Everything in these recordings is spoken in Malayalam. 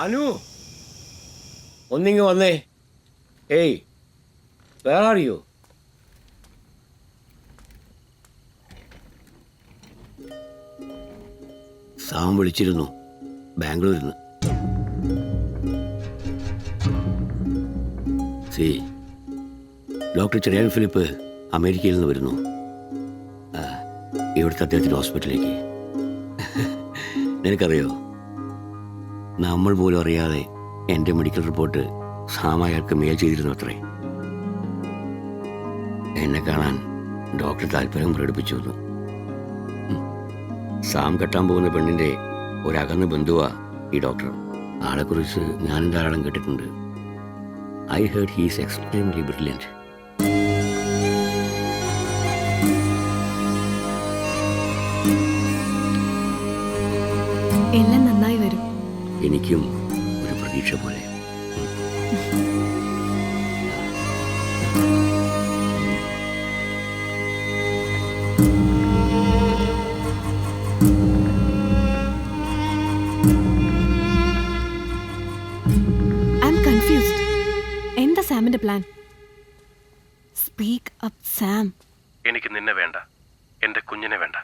അനു ഒന്നിങ്ങ് വന്നേ. ഏയ് വേർ ആർ യു? സാം വിളിച്ചിരുന്നു ബാംഗ്ലൂരിൽ നിന്ന്. സി ഡോക്ടർ ചെറിയാൻ ഫിലിപ്പ് അമേരിക്കയിൽ നിന്ന് വരുന്നു. ഇവിടുത്തെ അദ്ദേഹത്തിൻ്റെ ഹോസ്പിറ്റലിലേക്ക്. നിനക്കറിയോ, നമ്മൾ പോലും അറിയാതെ എൻ്റെ മെഡിക്കൽ റിപ്പോർട്ട് സാം അയാൾക്ക് മെയിൽ ചെയ്തിരുന്നു അത്രേ. എന്നെ കാണാൻ ഡോക്ടർ താല്പര്യം പ്രകടിപ്പിച്ചു വന്നു. സാം കെട്ടാൻ പോകുന്ന പെണ്ണിൻ്റെ ഒരകന്ന ബന്ധുവാ ഈ ഡോക്ടർ. ആളെക്കുറിച്ച് ഞാനും ധാരാളം കേട്ടിട്ടുണ്ട്. I heard he is extremely brilliant. എല്ലാം നന്നായി വരും. എനിക്കും ഒരു പ്രതീക്ഷ പോലെ. എന്താ സാമിന്റെ പ്ലാൻ? Speak up Sam. എനിക്ക് നിന്നെ വേണ്ട, എന്റെ കുഞ്ഞിനെ വേണ്ട,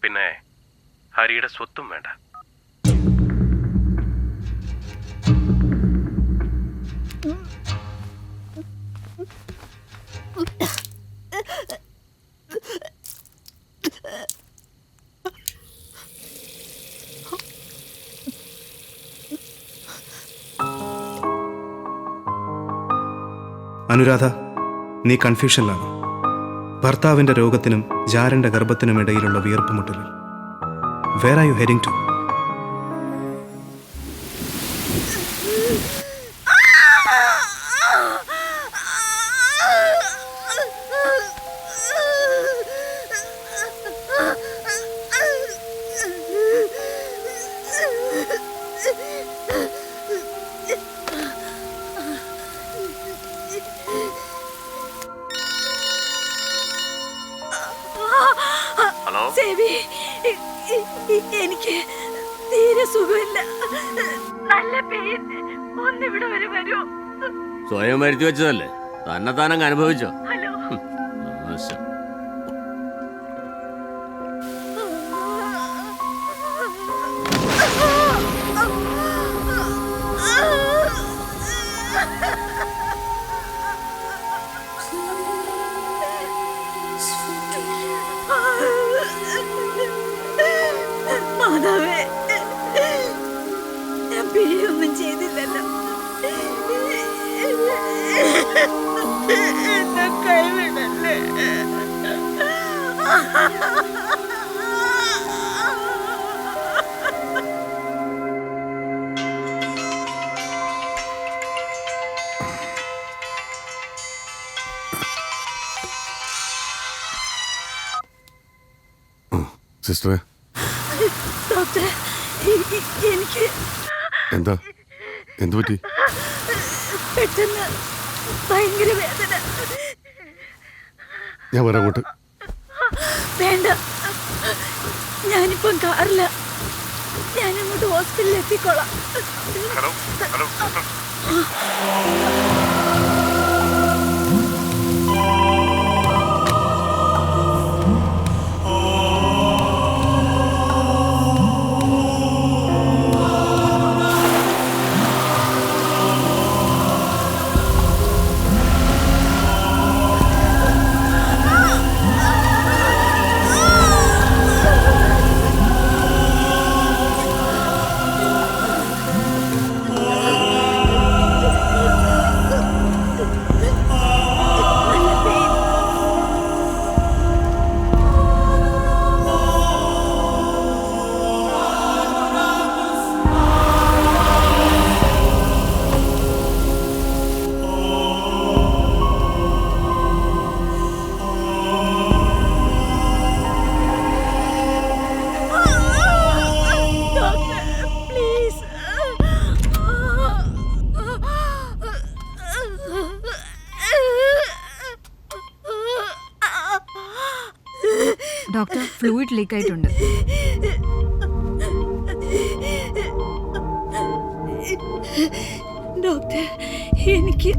പിന്നെ ഹരിയുടെ സ്വത്തും വേണ്ട. അനുരാധ, നീ കൺഫ്യൂഷനിലാണ്. ഭർത്താവിന്റെ രോഗത്തിനും ജാരന്റെ ഗർഭത്തിനും ഇടയിലുള്ള വിയർപ്പുമുട്ടലിൽ. Where are you heading to? എനിക്ക് തീരെ സുഖമില്ല. നല്ല പെയിൻ. ഒന്നിവിടെ വരെ വരൂ. സ്വയം വരുത്തി വെച്ചതല്ലേ, തന്നെ താനങ്ങ് അനുഭവിച്ചോ? ഹലോ. മാതാവേ, ഞാൻ പിഴയൊന്നും ചെയ്തില്ലല്ലോ. എന്നെ കൈവിടല്ലേ. സിസ്റ്ററെ, ഡോക്ടറെ, എനിക്ക് എന്താ എന്തു പറ്റി? പെട്ടെന്ന് ഭയങ്കര വേദന. ഞാൻ വരാം അങ്ങോട്ട്. വേണ്ട, ഞാനിപ്പം കാറില്ല. ഞാനങ്ങോട്ട് ഹോസ്പിറ്റലിൽ എത്തിക്കോളാം. Hello hello doctor. Doctor, fluid leak ആയിട്ടുണ്ട്. ഡോക്ടർ, എനിക്ക്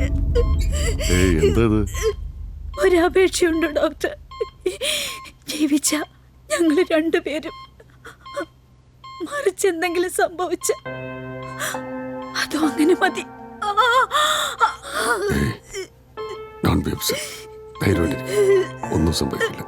ഏയ് എന്താ ഇത്? ഒരപേക്ഷയുണ്ട് ഡോക്ടർ. ജീവിച്ച ഞങ്ങൾ രണ്ടുപേരും, മറിച്ച് എന്തെങ്കിലും സംഭവിച്ച അതും അങ്ങനെ മതി. Don't be upset. ധൈര്യമായിട്ടിരിക്ക്. ഒന്നും സംഭവിക്കില്ല.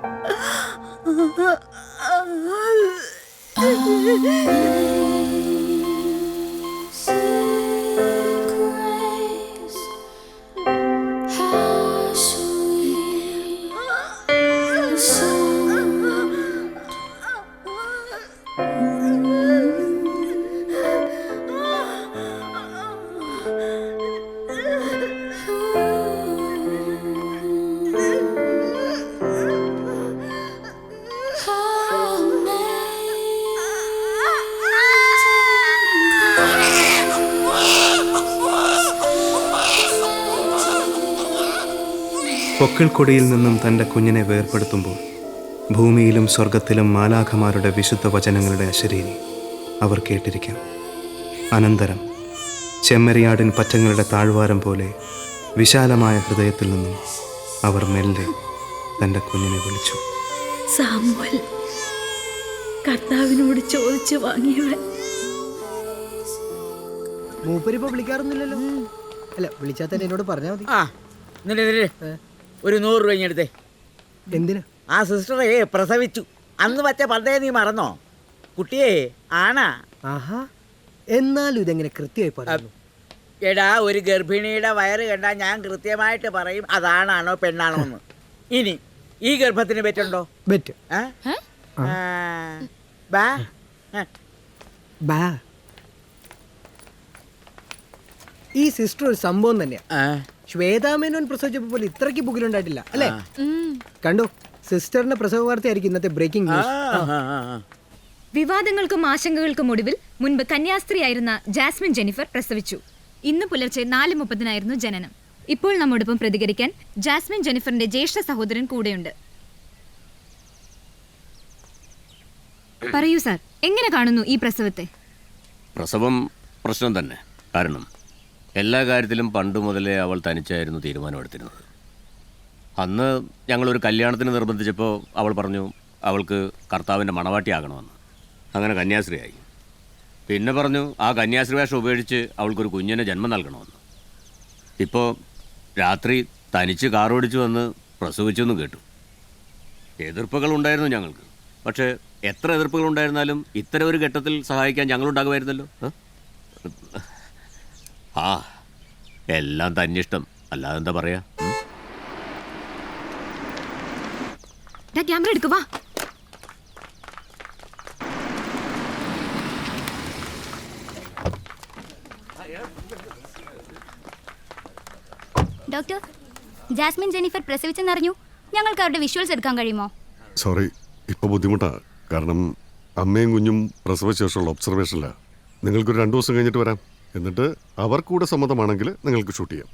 പൊക്കിൾക്കൊടിയിൽ നിന്നും തൻ്റെ കുഞ്ഞിനെ വേർപെടുത്തുമ്പോൾ ഭൂമിയിലും സ്വർഗത്തിലും മാലാഖമാരുടെ വിശുദ്ധ വചനങ്ങളുടെ അശരീരി അവർ കേട്ടിരിക്കാം. അനന്തരം ചെമ്മരിയാടിൻ പറ്റങ്ങളുടെ താഴ്വാരം പോലെ വിശാലമായ ഹൃദയത്തിൽ നിന്നും അവർ മെല്ലെ തൻ്റെ കുഞ്ഞിനെ വിളിച്ചു. സാമുവൽ, കർത്താവിനോട് ചോദിച്ചു വാങ്ങിയവൻ. മൂപ്പരിപ്പോ വിളിക്കാറൊന്നുമില്ലല്ലോ. അല്ല, വിളിച്ചാൽ തന്നെ എന്നോട് പറഞ്ഞാൽ മതി. ആ എന്നിട്ട് ഒരു 100 രൂപ ഇങ്ങെടുത്തേ. എന്തിനാ? ആ സിസ്റ്ററെ പ്രസവിച്ചു. അന്ന് വച്ച പണ്ടേ നീ മറന്നോ? കുട്ടിയെ ആണാ. ആഹാ, എന്നാലും ഇതെങ്ങനെ കൃത്യമായി പറഞ്ഞു? എടാ, ഒരു ഗർഭിണിയുടെ വയറ് കണ്ടാൽ ഞാൻ കൃത്യമായിട്ട് പറയും അതാണാണോ പെണ്ണാണോ എന്ന്. ഇനി ഈ ഗർഭത്തിന് പറ്റുണ്ടോ? ബെറ്റ്. ബാ ബാ. ഈ സിസ്റ്റർ ഒരു സംഭവം തന്നെയാ. ശ്വേതാമേനോൻ പ്രസവിച്ചപ്പോ പോലെ ഇത്രയ്ക്ക് പുകിലുണ്ടായിട്ടില്ല അല്ലേ? കണ്ടു, സിസ്റ്ററിന്റെ പ്രസവ വാർത്തയായിരിക്കും ഇന്നത്തെ ബ്രേക്കിംഗ് ന്യൂസ്. വിവാദങ്ങൾക്കും ആശങ്കകൾക്കും ഒടുവിൽ മുൻപ് കന്യാസ്ത്രീയായിരുന്ന ജാസ്മിൻ ജെന്നിഫർ പ്രസവിച്ചു. ഇന്ന് പുലർച്ചെ 4:30 ജനനം. ഇപ്പോൾ നമ്മോടൊപ്പം പ്രതികരിക്കാൻ ജാസ്മിൻ ജെന്നിഫറിന്റെ ജ്യേഷ്ഠ സഹോദരൻ കൂടെയുണ്ട്. പറയൂ സാർ, എങ്ങനെ കാണുന്നു ഈ പ്രസവത്തെ? പ്രസവം പ്രശ്നം തന്നെ. കാരണം എല്ലാ കാര്യത്തിലും പണ്ട് മുതലേ അവൾ തനിച്ചായിരുന്നു തീരുമാനമെടുത്തിരുന്നത്. അന്ന് ഞങ്ങളൊരു കല്യാണത്തിന് നിർബന്ധിച്ചപ്പോൾ അവൾ പറഞ്ഞു അവൾക്ക് കർത്താവിൻ്റെ മണവാട്ടിയാകണമെന്ന്. അങ്ങനെ കന്യാസ്ത്രീയായി. പിന്നെ പറഞ്ഞു ആ കന്യാസ്ത്രീ വേഷം ഉപേക്ഷിച്ച് അവൾക്കൊരു കുഞ്ഞിനെ ജന്മം നൽകണമെന്ന്. ഇപ്പോൾ രാത്രി തനിച്ച് കാറോടിച്ചു വന്ന് പ്രസവിച്ചു എന്നും കേട്ടു. എതിർപ്പുകളുണ്ടായിരുന്നു ഞങ്ങൾക്ക്. പക്ഷേ എത്ര എതിർപ്പുകളുണ്ടായിരുന്നാലും ഇത്തരം ഒരു ഘട്ടത്തിൽ സഹായിക്കാൻ ഞങ്ങളുണ്ടാകുമായിരുന്നല്ലോ. ആ, എല്ലാം തന്നിഷ്ടം, അല്ലാതെ എന്താ പറയാ. ക്യാമറ എടുക്കുക. ഡോക്ടർ, ജാസ്മിൻ ജെന്നിഫർ പ്രസവിച്ചെന്നറിഞ്ഞു. ഞങ്ങൾക്ക് അവരുടെ വിഷ്വൽസ് എടുക്കാൻ കഴിയുമോ? സോറി, ഇപ്പൊ ബുദ്ധിമുട്ടാ. കാരണം അമ്മയും കുഞ്ഞും പ്രസവശേഷമുള്ള ഒബ്സർവേഷനില്ല. നിങ്ങൾക്കൊരു 2 ദിവസം കഴിഞ്ഞിട്ട് വരാം. എന്നിട്ട് അവർക്കൂടെ സമ്മതമാണെങ്കിൽ നിങ്ങൾക്ക് ഷൂട്ട് ചെയ്യാം.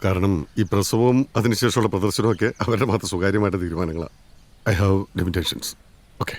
കാരണം ഈ പ്രസവവും അതിനുശേഷമുള്ള പ്രദർശനമൊക്കെ അവരുടെ മാത്രം സ്വകാര്യമായിട്ട് തീരുമാനങ്ങളാണ്. I have limitations. ഓക്കെ.